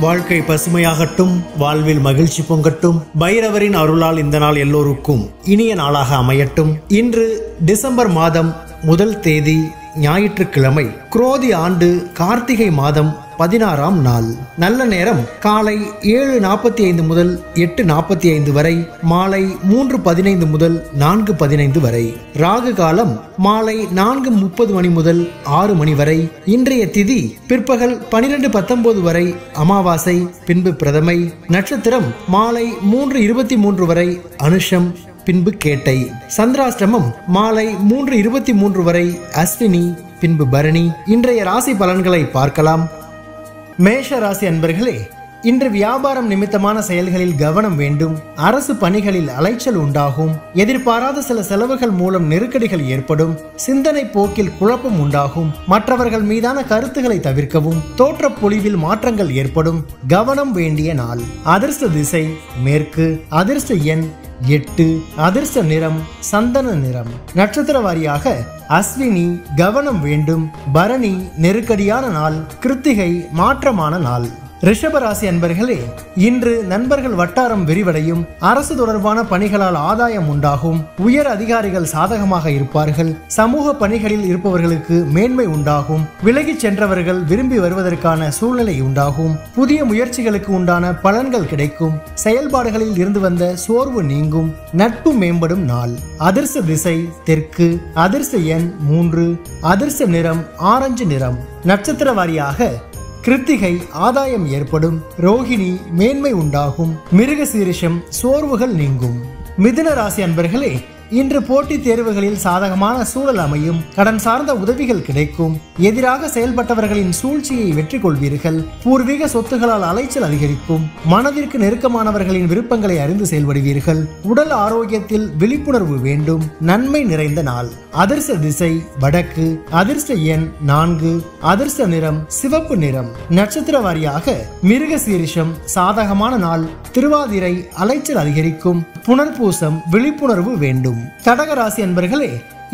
வாழ்க்கை பசுமையாகட்டும், வாழ்வில் மகிழ்ச்சி பொங்கட்டும். பைரவரின் அருளால் இந்த நாள் எல்லோருக்கும் இனிய நாளாக அமையட்டும். இன்று டிசம்பர் மாதம் 1 தேதி ஞாயிற்றுக்கிழமை, குரோதி ஆண்டு கார்த்திகை மாதம் 16ஆம் நாள். நல்ல நேரம் காலை 7:45 முதல் 8:45 வரை, மாலை 3:15 முதல் 4:15 வரை. ராகு காலம் மாலை 4:30 மணி முதல் 6 மணி வரை. இன்றைய திதி பிற்பகல் 12:19 வரை அமாவாசை, பின்பு பிரதமை. நட்சத்திரம் மாலை 3:23 வரை அனுஷம், பின்பு கேட்டை. சந்திராஷ்டமம் மாலை 3:23 வரை அஸ்வினி, பின்பு பரணி. இன்றைய ராசி பலன்களை பார்க்கலாம். மேஷ ராசி அன்பர்களே, இன்று வியாபாரம் நிமித்தமான செயல்களில் கவனம் வேண்டும். அரசு பணிகளில் அலைச்சல் உண்டாகும். எதிர்பாராத சில செலவுகள் மூலம் நெருக்கடிகள் ஏற்படும். சிந்தனை போக்கில் குழப்பம் உண்டாகும். மற்றவர்கள் மீதான கருத்துக்களை தவிர்க்கவும். தோற்ற பொலிவில் மாற்றங்கள் ஏற்படும். கவனம் வேண்டிய நாள். அதிர்ஷ்ட திசை மேற்கு. அதிர்ஷ்ட எண் 8. அதிர்ஷ்ட நிறம் சந்தன நிறம். நட்சத்திர வாரியாக அஸ்வினி கவனம் வேண்டும். பரணி நெருக்கடியான நாள். கிருத்திகை மாற்றமான நாள். ரிஷபராசி அன்பர்களே, இன்று நண்பர்கள் வட்டாரம் விரிவடையும். அரசு தொடர்பான பணிகளால் ஆதாயம் உண்டாகும். உயர் அதிகாரிகள் சாதகமாக இருப்பார்கள். சமூக பணிகளில் இருப்பவர்களுக்கு மேன்மை உண்டாகும். விலகிச் சென்றவர்கள் விரும்பி வருவதற்கான சூழ்நிலை உண்டாகும். புதிய முயற்சிகளுக்கு உண்டான பலன்கள் கிடைக்கும். செயல்பாடுகளில் இருந்து வந்த சோர்வு நீங்கும். நட்பு மேம்படும் நாள். அதிர்ஷ்ட திசை தெற்கு. அதிர்ஷ்ட எண் 3. அதிர்ஷ்ட நிறம் ஆரஞ்சு நிறம். நட்சத்திர வாரியாக கிருத்திகை ஆதாயம் ஏற்படும். ரோஹிணி மேன்மை உண்டாகும். மிருகசீரிஷம் சோர்வுகள் நீங்கும். மிதுன ராசி அன்பர்களே, இன்று போட்டித் தேர்வுகளில் சாதகமான சூழல் அமையும். கடன் சார்ந்த உதவிகள் கிடைக்கும். எதிராக செயல்பட்டவர்களின் சூழ்ச்சியை வெற்றி கொள்வீர்கள். பூர்வீக சொத்துகளால் அலைச்சல் அதிகரிக்கும். மனதிற்கு நெருக்கமானவர்களின் விருப்பங்களை அறிந்து செயல்படுவீர்கள். உடல் ஆரோக்கியத்தில் விழிப்புணர்வு வேண்டும். நன்மை நிறைந்த நாள். அதிர்ஷ்ட திசை வடக்கு. அதிர்ஷ்ட எண் 4. அதிர்ஷ்ட நிறம் சிவப்பு நிறம். நட்சத்திர வாரியாக மிருகசீரிஷம் சாதகமான நாள். திருவாதிரை அலைச்சல் அதிகரிக்கும். புனர்பூசம் விழிப்புணர்வு வேண்டும். கடகராசி அன்பர்களே,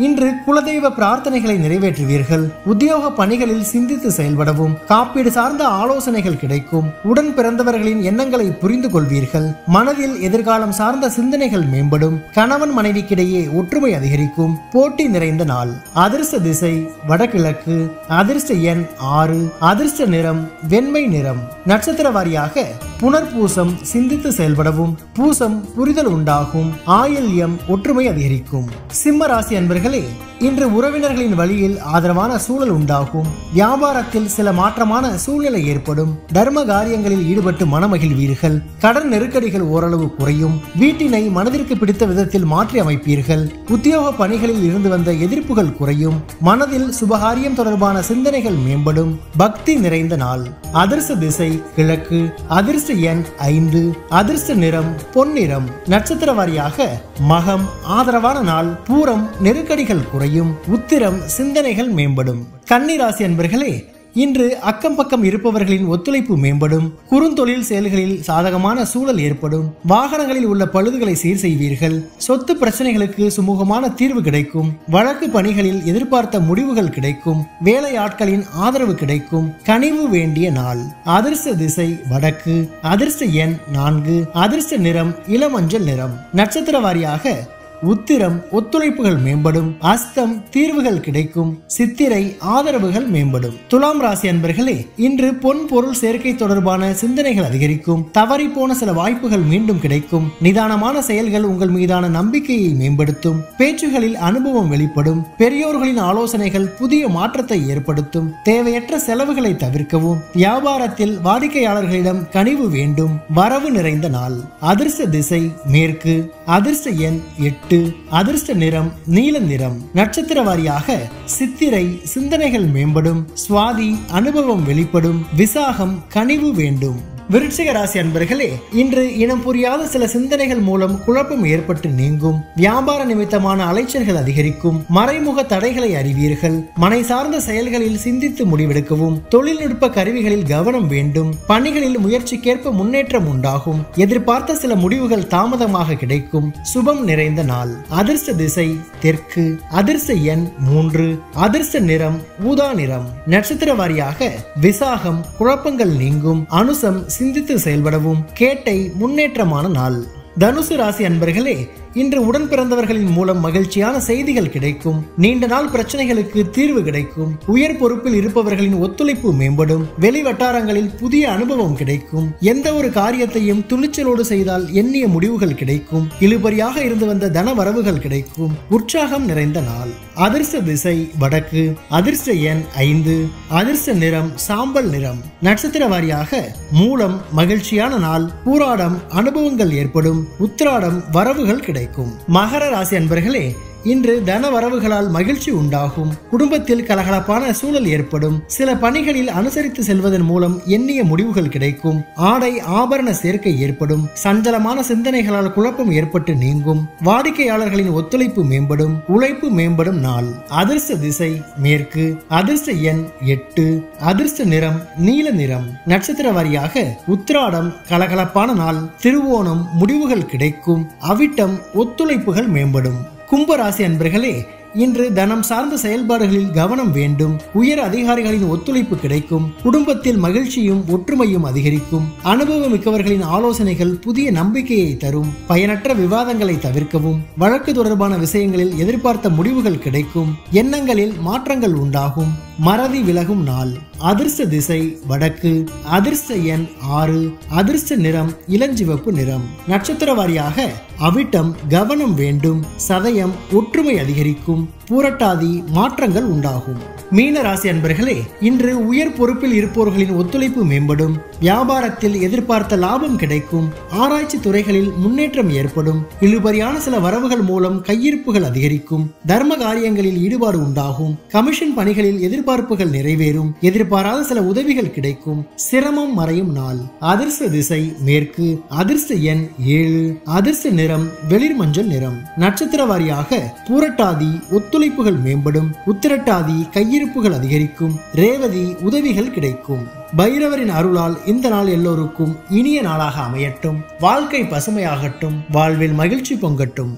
இன்று குலதெய்வ பிரார்த்தனைகளை நிறைவேற்றுவீர்கள். உத்தியோக பணிகளில் சிந்தித்து செயல்படவும். காப்பீடு சார்ந்த ஆலோசனைகள் கிடைக்கும். உடன் பிறந்தவர்களின் எண்ணங்களை புரிந்து கொள்வீர்கள். மனதில் எதிர்காலம் சார்ந்த சிந்தனைகள் மேம்படும். கணவன் மனைவிக்கிடையே ஒற்றுமை அதிகரிக்கும். போட்டி நிறைந்த நாள். அதிர்ஷ்ட திசை வடகிழக்கு. அதிர்ஷ்ட எண் 6. அதிர்ஷ்ட நிறம் வெண்மை நிறம். நட்சத்திர வாரியாக புனர்பூசம் சிந்தித்து செயல்படவும். பூசம் புரிதல் உண்டாகும். ஆயில்யம் ஒற்றுமை அதிகரிக்கும். சிம்ம ராசி அன்பர்கள், இன்று உறவினர்களின் வழியில் ஆதரவான சூழல் உண்டாகும். வியாபாரத்தில் சில மாற்றமான சூழ்நிலை ஏற்படும். தர்ம காரியங்களில் ஈடுபட்டு மனமகிழ்வீர்கள். கடன் நெருக்கடிகள் ஓரளவு குறையும். வீட்டினை மனதிற்கு பிடித்த விதத்தில் மாற்றி அமைப்பீர்கள். உத்தியோக பணிகளில் இருந்து வந்த எதிர்ப்புகள் குறையும். மனதில் சுபகாரியம் தொடர்பான சிந்தனைகள் மேம்படும். பக்தி நிறைந்த நாள். அதிர்ஷ்ட திசை கிழக்கு. அதிர்ஷ்ட எண் 5. அதிர்ஷ்ட நிறம் பொன்னிறம். நட்சத்திர வாரியாக மகம் ஆதரவான நாள். பூரம் நெருக்கடிகள் குறையும். உத்திரம் சிந்தனைகள் மேம்படும். கன்னிராசி அன்பர்களே, இன்று அக்கம் பக்கம் இருப்பவர்களின் ஒத்துழைப்பு மேம்படும். குறுந்தொழில் செயல்களில் சாதகமான சூழல் ஏற்படும். வாகனங்களில் உள்ள பழுதுகளை சீர் செய்வீர்கள். சொத்து பிரச்சனைகளுக்கு சுமூகமான தீர்வு கிடைக்கும். வழக்கு பணிகளில் எதிர்பார்த்த முடிவுகள் கிடைக்கும். வேலை ஆட்களின் ஆதரவு கிடைக்கும். கனிவு வேண்டிய நாள். அதிர்ஷ்ட திசை வடக்கு. அதிர்ஷ்ட எண் 4. அதிர்ஷ்ட நிறம் இளமஞ்சள் நிறம். நட்சத்திர வாரியாக உத்திரம் ஒத்துழைப்புகள் மேம்படும். அஸ்தம் தீர்வுகள் கிடைக்கும். சித்திரை ஆதரவுகள் மேம்படும். துலாம் ராசி அன்பர்களே, இன்று பொன் பொருள் சேர்க்கை தொடர்பான சிந்தனைகள் அதிகரிக்கும். தவறி போன சில வாய்ப்புகள் மீண்டும் கிடைக்கும். நிதானமான செயல்கள் உங்கள் மீதான நம்பிக்கையை மேம்படுத்தும். பேச்சுகளில் அனுபவம் வெளிப்படும். பெரியோர்களின் ஆலோசனைகள் புதிய மாற்றத்தை ஏற்படுத்தும். தேவையற்ற செலவுகளை தவிர்க்கவும். வியாபாரத்தில் வாடிக்கையாளர்களிடம் கனிவு வேண்டும். வரவு நிறைந்த நாள். அதிர்ஷ்ட திசை மேற்கு. அதிர்ஷ்ட எண் 8. அதிர்ஷ்ட நிறம் நீல நிறம். நட்சத்திர வாரியாக சித்திரை சிந்தனைகள் மேம்படும். சுவாதி அனுபவம் வெளிப்படும். விசாகம் கனிவு வேண்டும். விருச்சிக ராசி அன்பர்களே, இன்று இனம் புரியாத சில சிந்தனைகள் மூலம் குழப்பம் ஏற்பட்டு நீங்கும். வியாபார நிமித்தமான அலைச்சல்கள் அதிகரிக்கும். மறைமுக தடைகளை அறிவீர்கள். மனை சார்ந்த செயல்களில் சிந்தித்து முடிவெடுக்கவும். தொழில்நுட்ப கருவிகளில் கவனம் வேண்டும். பணிகளில் முயற்சிக்கேற்ப முன்னேற்றம் உண்டாகும். எதிர்பார்த்த சில முடிவுகள் தாமதமாக கிடைக்கும். சுபம் நிறைந்த நாள். அதிர்ஷ்ட திசை தெற்கு. அதிர்ஷ்ட எண் 3. அதிர்ஷ்ட நிறம் ஊதா நிறம். நட்சத்திர வாரியாக விசாகம் குழப்பங்கள் நீங்கும். அனுசம் சிந்தித்து செயல்படவும் கேட்டை முன்னேற்றமான நாள். தனுசு ராசி அன்பர்களே, இன்று உடன் பிறந்தவர்களின் மூலம் மகிழ்ச்சியான செய்திகள் கிடைக்கும். நீண்ட நாள் பிரச்சனைகளுக்கு தீர்வு கிடைக்கும். உயர் பொறுப்பில் இருப்பவர்களின் ஒத்துழைப்பு மேம்படும். வெளி வட்டாரங்களில் புதிய அனுபவம் கிடைக்கும். எந்த ஒரு காரியத்தையும் துணிச்சலோடு செய்தால் எண்ணிய முடிவுகள் கிடைக்கும். இழுபறியாக இருந்து வந்த தன வரவுகள் கிடைக்கும். உற்சாகம் நிறைந்த நாள். அதிர்ஷ்ட திசை வடக்கு. அதிர்ஷ்ட எண் 5. அதிர்ஷ்ட நிறம் சாம்பல் நிறம். நட்சத்திர வாரியாக மூலம் மகிழ்ச்சியான நாள். பூராடம் அனுபவங்கள் ஏற்படும். உத்திராடம் வரவுகள் கிடைக்கும். மகர ராசி அன்பர்களே, இன்று தன வரவுகளால் மகிழ்ச்சி உண்டாகும். குடும்பத்தில் கலகலப்பான சூழல் ஏற்படும். சில பணிகளில் அனுசரித்து செல்வதன் மூலம் எண்ணிய முடிவுகள் கிடைக்கும். ஆடை ஆபரண சேர்க்கை ஏற்படும். சஞ்சலமான சிந்தனைகளால் குழப்பம் ஏற்பட்டு நீங்கும். வாடிக்கையாளர்களின் ஒத்துழைப்பு மேம்படும். உழைப்பு மேம்படும் நாள். அதிர்ஷ்ட திசை மேற்கு. அதிர்ஷ்ட எண் 8. அதிர்ஷ்ட நிறம் நீல நிறம். நட்சத்திர வாரியாக உத்திராடம் கலகலப்பான நாள். திருவோணம் முடிவுகள் கிடைக்கும். அவிட்டம் ஒத்துழைப்புகள் மேம்படும். கும்பராசி அன்பர்களே, இன்று தனம் சார்ந்த செயல்பாடுகளில் கவனம் வேண்டும். உயர் அதிகாரிகளின் ஒத்துழைப்பு கிடைக்கும். குடும்பத்தில் மகிழ்ச்சியும் ஒற்றுமையும் அதிகரிக்கும். அனுபவம் மிக்கவர்களின் ஆலோசனைகள் புதிய நம்பிக்கையை தரும். பயனற்ற விவாதங்களை தவிர்க்கவும். வழக்கு தொடர்பான விஷயங்களில் எதிர்பார்த்த முடிவுகள் கிடைக்கும். எண்ணங்களில் மாற்றங்கள் உண்டாகும். மறதி விலகும் நாள். அதிர்ஷ்ட திசை வடக்கு. அதிர்ஷ்ட எண் 6. அதிர்ஷ்ட நிறம் இளஞ்சிவப்பு நிறம். நட்சத்திர வாரியாக அவிட்டம் கவனம் வேண்டும். சதயம் ஒற்றுமை அதிகரிக்கும். பூரட்டாதி மாற்றங்கள் உண்டாகும். மீன ராசி அன்பர்களே, இன்று உயர் பொறுப்பில் இருப்பவர்களின் ஒத்துழைப்பு மேம்படும். வியாபாரத்தில் எதிர்பார்த்த லாபம் கிடைக்கும். ஆராய்ச்சி துறைகளில் முன்னேற்றம் ஏற்படும். இழுபறியான சில வரவுகள் மூலம் கையிருப்புகள் அதிகரிக்கும். தர்ம காரியங்களில் ஈடுபாடு உண்டாகும். கமிஷன் பணிகளில் எதிர்பார்ப்புகள் நிறைவேறும். எதிர்பாராத சில உதவிகள் கிடைக்கும். சிரமம் மறையும் நாள். அதிர்ஷ்ட திசை மேற்கு. அதிர்ஷ்ட எண் 7. அதிர்ஷ்ட நிறம் வெளிர் மஞ்சள் நிறம். நட்சத்திர வாரியாக பூரட்டாதி ஒத்துழைப்புகள் மேம்படும். உத்திரட்டாதி கையிருப்புகள் அதிகரிக்கும். ரேவதி உதவிகள் கிடைக்கும். பைரவரின் அருளால் இந்த நாள் எல்லோருக்கும் இனிய நாளாக அமையட்டும். வாழ்க்கை பசுமையாகட்டும். வாழ்வில் மகிழ்ச்சி பொங்கட்டும்.